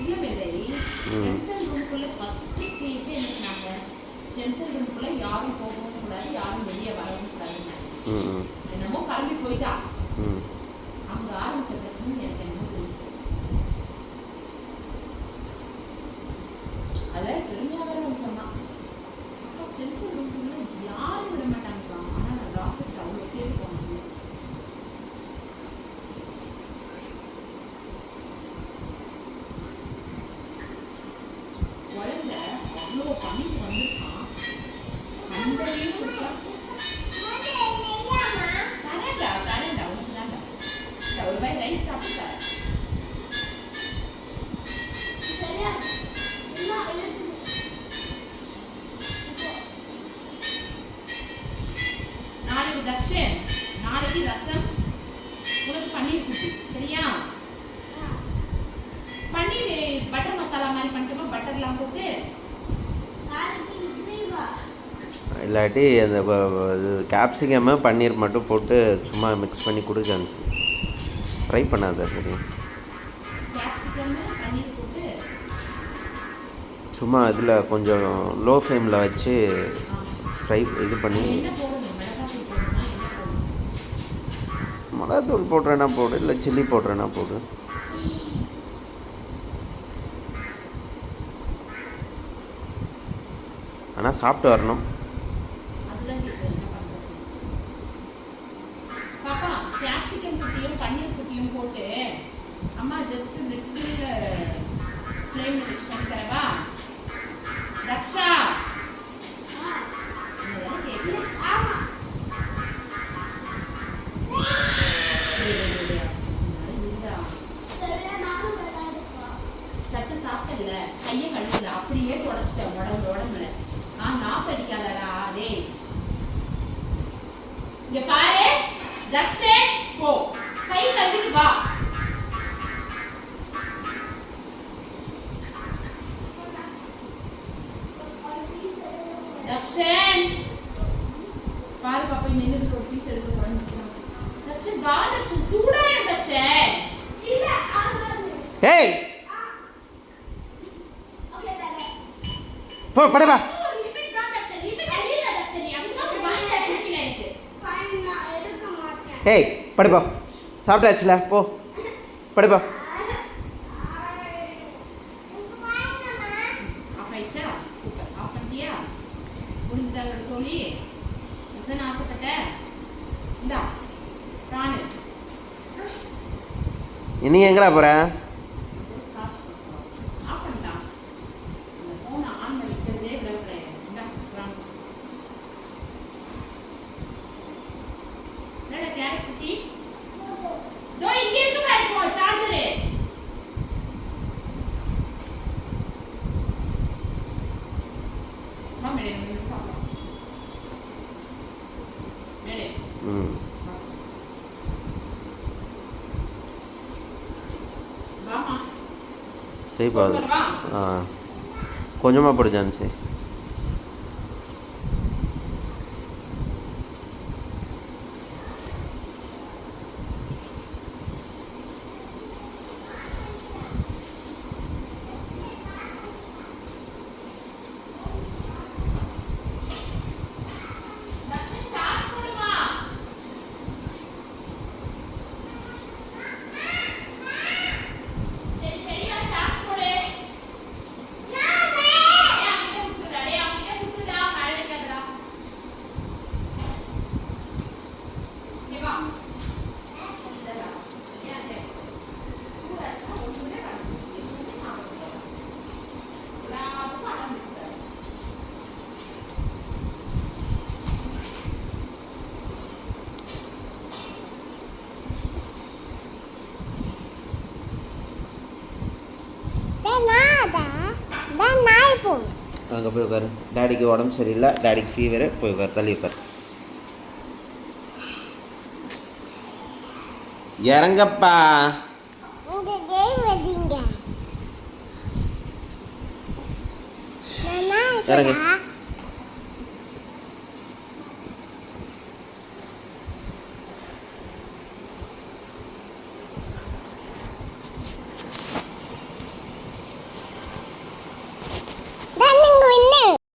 இல்ல மேலே ஸ்டென்சல் ரூம்குள்ள ஃபர்ஸ்ட் பேஜ் என்ன சொன்னாங்க, ஸ்டென்சல் ரூம்குள்ள யாரும் போகவும் கூடாது, யாரும் வெளியே வரவும் கூடாது. என்னமோ கிளம்பி போயிட்டா. அங்க ஆரம்பிச்ச பிரச்சனை எனக்கு என்ன தெரியும். அதை பெருமையாக சொன்னான். அப்போ ஸ்டென்சல் ரூம்குள்ள யாரும் விட மாட்டாங்கப்பா. ஆனா நான் டாக்டர் அவ்வளோ தேடி போனாங்க. குழந்தை அவ்வளோ பண்ணிட்டு வந்திருக்கான். அந்தவே கொடுத்தா தரேன்டா உனக்கு தான்டா. ஒரு வாய் ரைஸ் சாப்பிட்டு தரேன். நாளைக்கு தக்ஷன், நாளைக்கு ரசம், உனக்கு பன்னீர் குட்டி சரியா? பன்னீர் பட்டர் மசாலா மாதிரி பண்ணிட்டுமா, பட்டர்லாம் போட்டு. இல்லாட்டி அந்த கேப்சிகம் பன்னீர் மட்டும் போட்டு சும்மா மிக்ஸ் பண்ணி கொடு ஜான்சி. ஃப்ரை பண்ணாத தெரியும். சும்மா இதில் கொஞ்சம் லோ ஃப்ளேமில் வச்சு ஃப்ரை இது பண்ணி. மிளகாத்தூள் போடுறேன்னா போடு, இல்லை சில்லி போடுறேன்னா போடு. ஆனால் சாப்பிட்டு வரணும். பாப்பா கேப்சிகம் குட்டியும் பன்னீர் குட்டியும் போட்டு அம்மா ஜஸ்ட் லிட்டில் ஃப்ளேம் வச்சு பண்ணி தரவா? தக்ஷா தட்டு சாப்பிட்டல, கையை கழுவுல, அப்படியே தொடச்சிட்டேன் உடம்புல. நாக்கு அடிக்காதடா டேய். இங்க பாரு தக்ஷே, போ கை கழுவிட்டு வா. தக்ஷன் பாரு பாப்பா, நின்னுட்டு ஒரு பீஸ் எடுத்து போறேன். தக்ஷன் வா, தக்ஷன் சூடாயிடு. தக்ஷன் இல்ல ஏய் போ பட வா. லிமிட் தான் தக்ஷன், லிமிட் இல்ல தக்ஷன். நீ அதுக்கு தான் வாங்கி குடிக்கல எனக்கு. ஃபைன் நான் எடுக்க மாட்டேன். ஏய் படு போ, சாப்பிட்டாச்சுல போ படு போ. ஆஃப் ஆயிடுச்சா? சூப்பர். ஆஃப் பண்ணிட்டியா? முடிஞ்சுதாங்க சொல்லி எத்தனை ஆசைப்பட்ட? இந்தா பிராணு. நீ எங்கடா போற? ஆஃப் பண்ணிட்டான். அந்த ஃபோனை ஆன் பண்ணிக்கிறதே விடவில்லை. இந்தா பிராணு. என்னடா கேரட் குட்டி? தோ இங்க இருக்கு பாரு ஃபோன் சார்ஜரு. மாமா ரெண்டு நிமிஷம் சாப்பிடலாம். மேலே வாமா சரி பாது. கொஞ்சமாக போடு ஜான்சி. அங்கே போய் உட்காரு. டேடிக்கு உடம்பு சரியில்லை, டேடிக்கு ஃபீவரு. போய் உட்காரு, தள்ளி உட்காரு. இறங்கப்பா. இறங்கு.